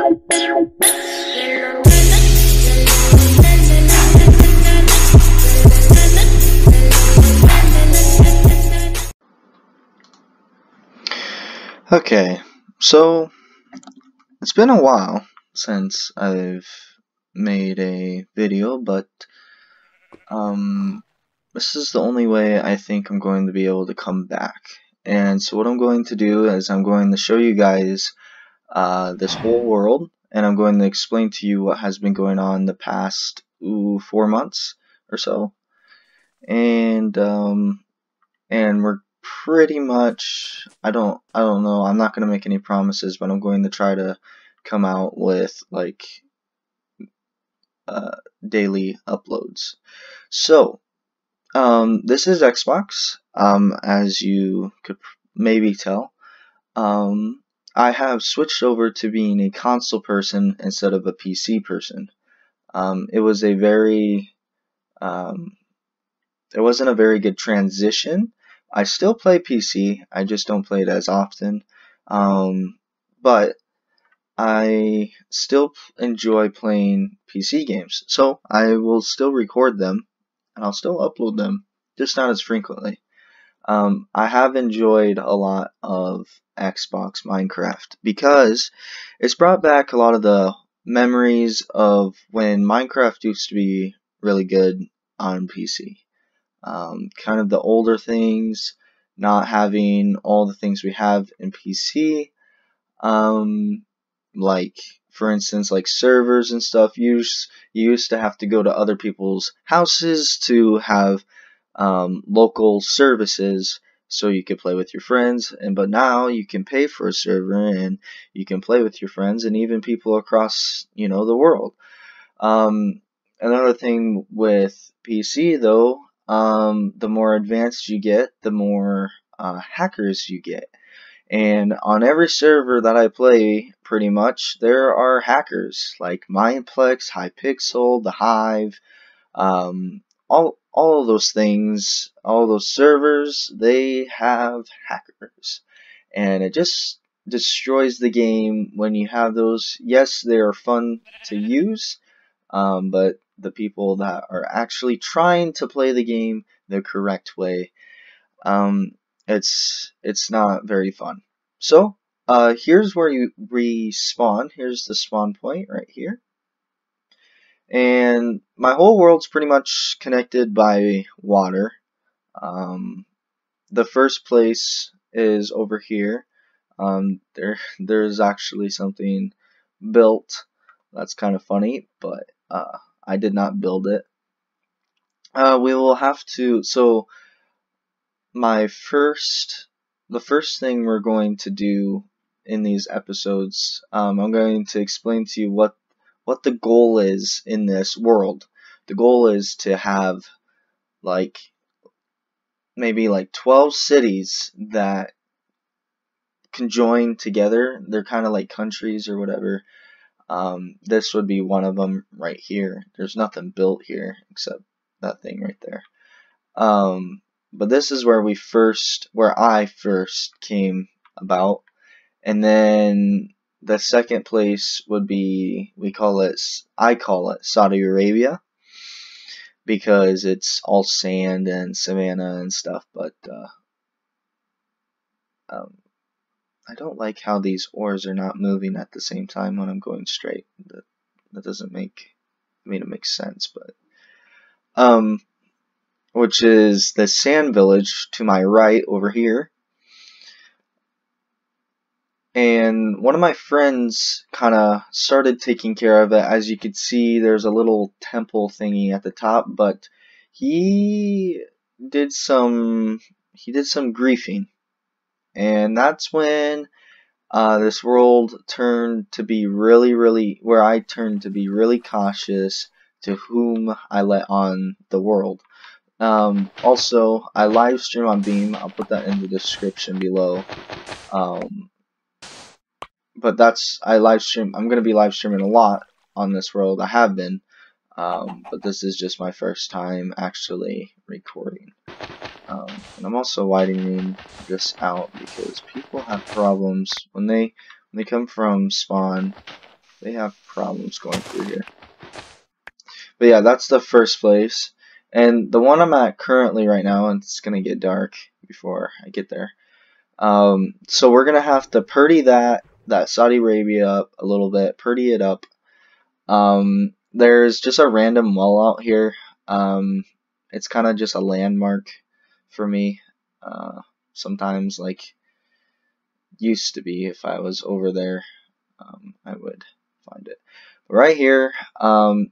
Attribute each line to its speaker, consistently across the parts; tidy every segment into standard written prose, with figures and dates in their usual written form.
Speaker 1: Okay, so it's been a while since I've made a video, but this is the only way I think I'm going to be able to come back. And so what I'm going to do is I'm going to show you guys this whole world, and I'm going to explain to you what has been going on the past 4 months or so. And we're pretty much, I don't know, I'm not going to make any promises, but I'm going to try to come out with like daily uploads. So this is Xbox, as you could maybe tell. I have switched over to being a console person instead of a PC person. It wasn't a very good transition. I still play PC, I just don't play it as often, but I still enjoy playing PC games, so I will still record them and I'll still upload them, just not as frequently. I have enjoyed a lot of Xbox Minecraft because it's brought back a lot of the memories of when Minecraft used to be really good on PC. Kind of the older things, not having all the things we have in PC. Like, for instance, like servers and stuff. You used to have to go to other people's houses to have local services so you could play with your friends. But now you can pay for a server and you can play with your friends and even people across the world. Another thing with PC though, the more advanced you get, the more hackers you get. And on every server that I play, pretty much, there are hackers like Mineplex, Hypixel, The Hive, all of those things, all those servers, they have hackers. And it just destroys the game when you have those. Yes, they are fun to use, but the people that are actually trying to play the game the correct way, it's not very fun. So here's where you respawn. Here's the spawn point right here, and my whole world's pretty much connected by water. The first place is over here. There's actually something built that's kind of funny, but I did not build it. We will have to, so the first thing we're going to do in these episodes, I'm going to explain to you what the goal is in this world. The goal is to have maybe 12 cities that can join together. They're kind of like countries or whatever. This would be one of them right here. There's nothing built here except that thing right there. But this is where I first came about. And then the second place would be, I call it Saudi Arabia, because it's all sand and savanna and stuff. But I don't like how these oars are not moving at the same time when I'm going straight. That doesn't make, it makes sense, but which is the sand village to my right over here. And one of my friends kind of started taking care of it. As you can see, there's a little temple thingy at the top, but he did some griefing, and that's when this world turned to be where I turned to be really cautious to whom I let on the world. Also, I live stream on Beam. I'll put that in the description below. But I'm going to be live streaming a lot on this world. I have been, but this is just my first time actually recording. And I'm also widening this out because people have problems when they come from spawn. they have problems going through here. But yeah, that's the first place. And the one I'm at currently right now, and it's gonna get dark before I get there. So we're gonna have to purdy that Saudi Arabia up a little bit, purdy it up. There's just a random well out here. It's kind of just a landmark for me. Sometimes, like, used to be, if I was over there, I would find it. But right here,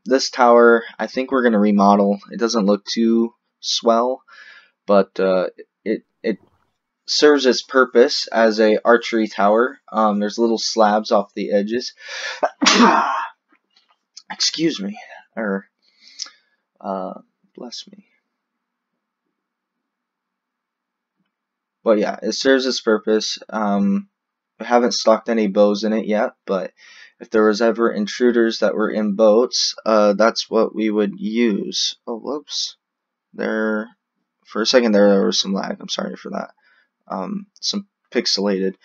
Speaker 1: this tower, I think we're gonna remodel. It doesn't look too swell, but it serves its purpose as a archery tower. There's little slabs off the edges. Excuse me, or bless me. But yeah, it serves its purpose. I haven't stocked any bows in it yet, but if there was ever intruders that were in boats, that's what we would use. Oh, whoops. There, for a second there was some lag. I'm sorry for that. Some pixelated.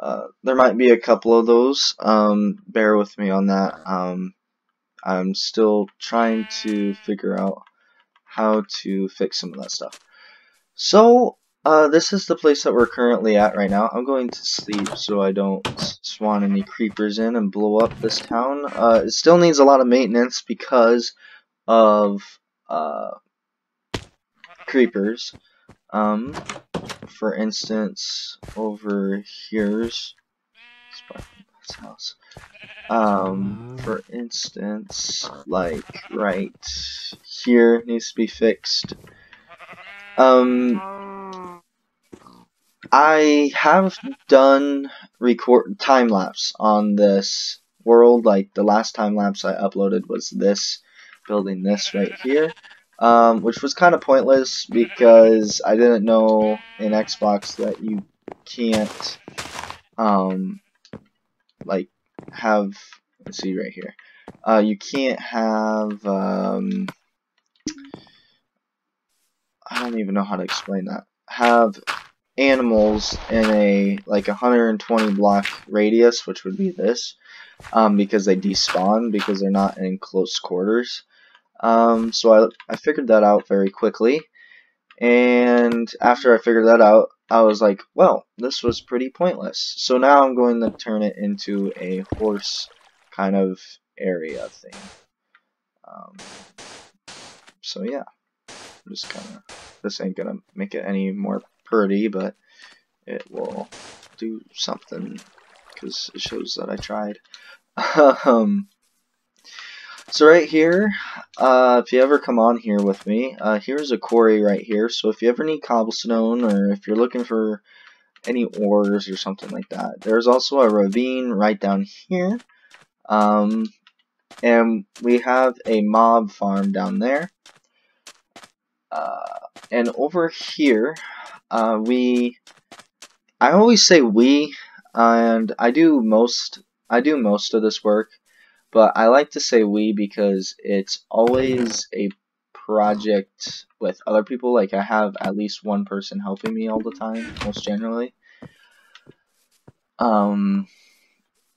Speaker 1: There might be a couple of those. Bear with me on that. I'm still trying to figure out how to fix some of that stuff. So, this is the place that we're currently at right now. I'm going to sleep so I don't spawn any creepers in and blow up this town. It still needs a lot of maintenance because of creepers. For instance, over here's this house. For instance, like right here needs to be fixed. I have done time lapse on this world. Like the last time lapse I uploaded was this, building this right here, which was kind of pointless because I didn't know in Xbox that you can't like have, let's see right here, you can't have I don't even know how to explain that, have animals in a like 120 block radius, which would be this, because they despawn because they're not in close quarters. So I figured that out very quickly, and after I figured that out, I was like, well, this was pretty pointless. So now I'm going to turn it into a horse kind of area thing. So yeah, I'm just kind of, this ain't gonna make it any more pretty, but it will do something because it shows that I tried. So right here, if you ever come on here with me, here's a quarry right here. So if you ever need cobblestone, or if you're looking for any ores or something like that, there's also a ravine right down here. And we have a mob farm down there. And over here, I always say we, and I do most of this work, but I like to say we because it's always a project with other people. Like I have at least one person helping me all the time, most generally.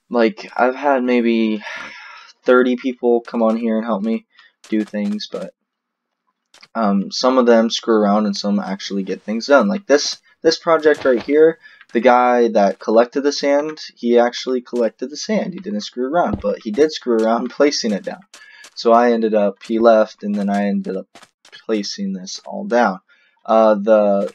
Speaker 1: Like I've had maybe 30 people come on here and help me do things, but some of them screw around and some actually get things done. Like this project right here, the guy that collected the sand, he actually collected the sand. He didn't screw around, but he did screw around placing it down. So he left, and then I ended up placing this all down. The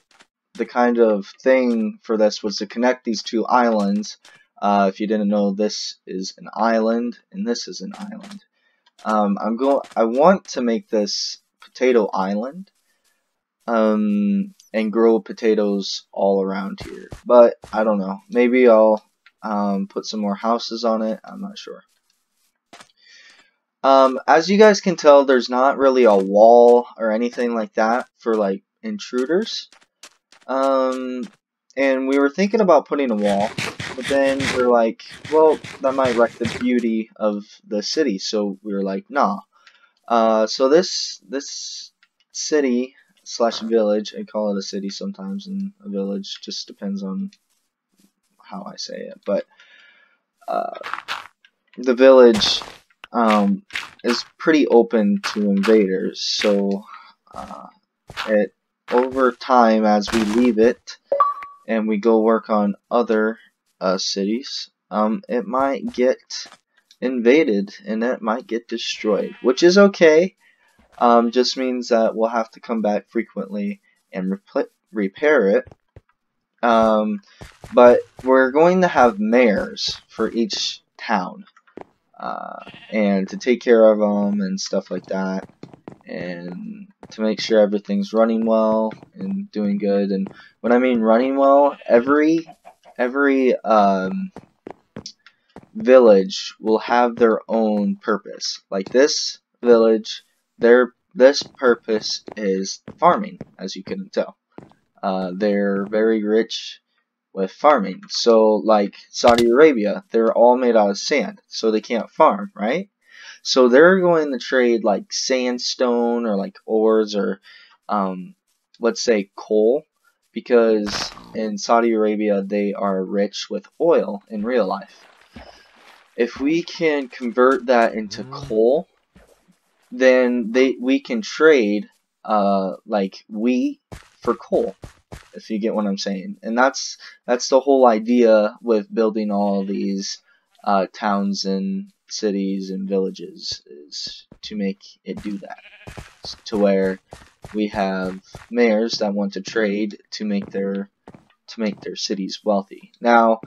Speaker 1: kind of thing for this was to connect these two islands. If you didn't know, this is an island, and this is an island. I want to make this potato island, and grow potatoes all around here, but I don't know. Maybe I'll put some more houses on it. I'm not sure. As you guys can tell, there's not really a wall or anything like that for like intruders. And we were thinking about putting a wall, but then we're like, well, that might wreck the beauty of the city. So we were like, nah. So this city / village, I call it a city sometimes and a village, just depends on how I say it. But the village is pretty open to invaders, so it over time as we leave it and we go work on other cities, it might get invaded and it might get destroyed, which is okay. Just means that we'll have to come back frequently and repair it. But we're going to have mayors for each town, and to take care of them and stuff like that, and to make sure everything's running well and doing good. And when I mean running well, every village will have their own purpose. Like this village, this purpose is farming, as you couldn't tell. They're very rich with farming. So like Saudi Arabia, they're all made out of sand, so they can't farm, right? So they're going to trade like sandstone or like ores or let's say coal, because in Saudi Arabia they are rich with oil in real life. If we can convert that into coal, then we can trade like wheat for coal, if you get what I'm saying. And that's the whole idea with building all these towns and cities and villages, is to make it do that, to where we have mayors that want to trade to make their cities wealthy. Now,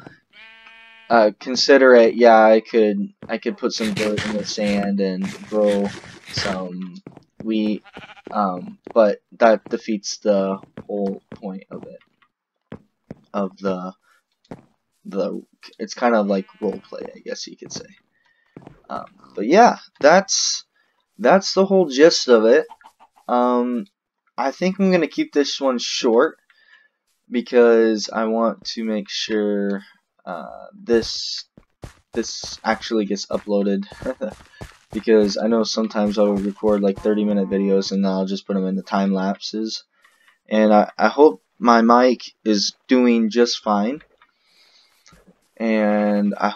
Speaker 1: consider it, yeah, I could put some dirt in the sand and grow some wheat, but that defeats the whole point of it. Of the it's kind of like role play, I guess you could say. But yeah, that's the whole gist of it. I think I'm gonna keep this one short because I want to make sure this actually gets uploaded. Because I know sometimes I'll record like 30-minute videos and I'll just put them in the time lapses. And I hope my mic is doing just fine. And I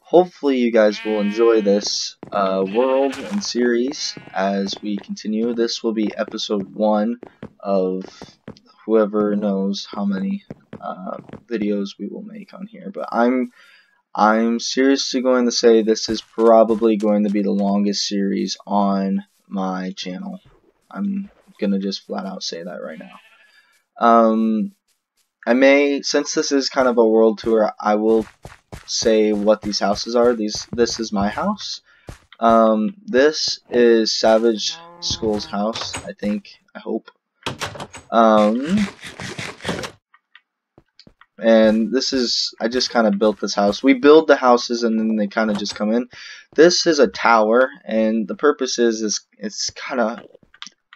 Speaker 1: hopefully you guys will enjoy this world and series as we continue. This will be episode 1 of whoever knows how many videos we will make on here. But I'm seriously going to say this is probably going to be the longest series on my channel. I'm gonna just flat out say that right now. I may, since this is kind of a world tour, I will say what these houses are. This is my house. This is Savage Skull's house, I think, I hope. And this is, I just kind of built this house. We build the houses and then they kind of just come in. This is a tower, and the purpose is it's kind of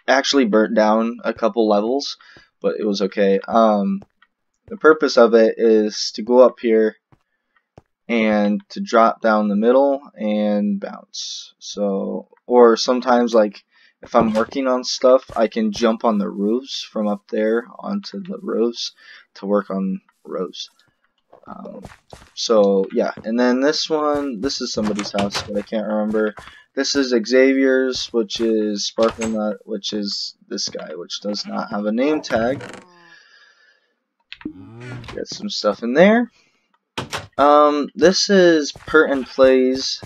Speaker 1: actually burnt down a couple levels, but it was okay. The purpose of it is to go up here and to drop down the middle and bounce. So, or sometimes like if I'm working on stuff, I can jump on the roofs from up there onto the roofs to work on roofs. So yeah, and then this is somebody's house, but I can't remember. This is Xavier's, which is Sparkle Nut, which is this guy, which does not have a name tag. Get some stuff in there. This is Pert Plays.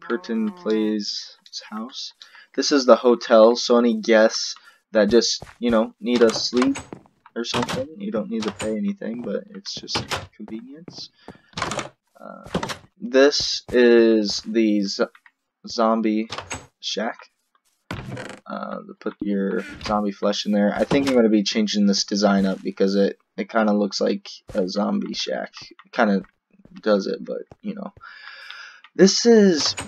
Speaker 1: Purton Plays' house. This is the hotel, so any guests that just, you know, need a sleep or something, you don't need to pay anything, but it's just convenience. This is the zombie shack. To put your zombie flesh in there. I think I'm going to be changing this design up because it kind of looks like a zombie shack. It kind of does it, but you know. This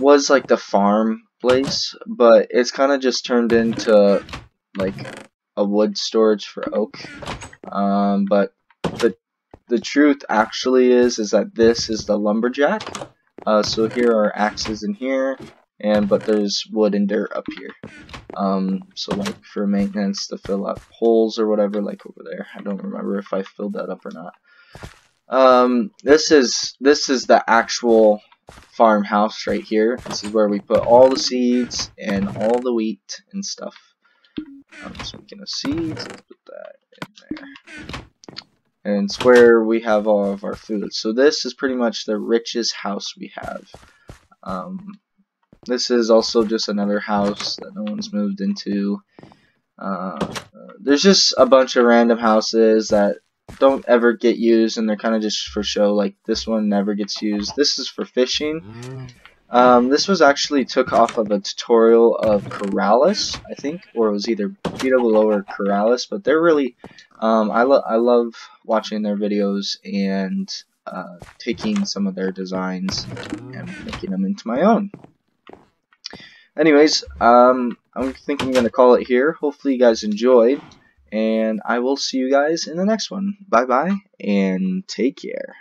Speaker 1: was like the farm place, but it's kind of just turned into like a wood storage for oak. But the truth actually is that this is the lumberjack. So here are axes in here, but there's wood and dirt up here. So like for maintenance to fill up holes or whatever, like over there. I don't remember if I filled that up or not. This is the actual farmhouse right here. This is where we put all the seeds and all the wheat and stuff. Speaking of seeds, let's put that in there. And it's where we have all of our food. So this is pretty much the richest house we have. This is also just another house that no one's moved into. There's just a bunch of random houses that don't ever get used, and they're kind of just for show. Like this one never gets used. This is for fishing. This was actually took off of a tutorial of Corrales, I think, or it was either BWO or Corrales, but they're really, I love watching their videos and taking some of their designs and making them into my own. Anyways, I think I'm gonna call it here. Hopefully you guys enjoyed, and I will see you guys in the next one. Bye bye, and take care.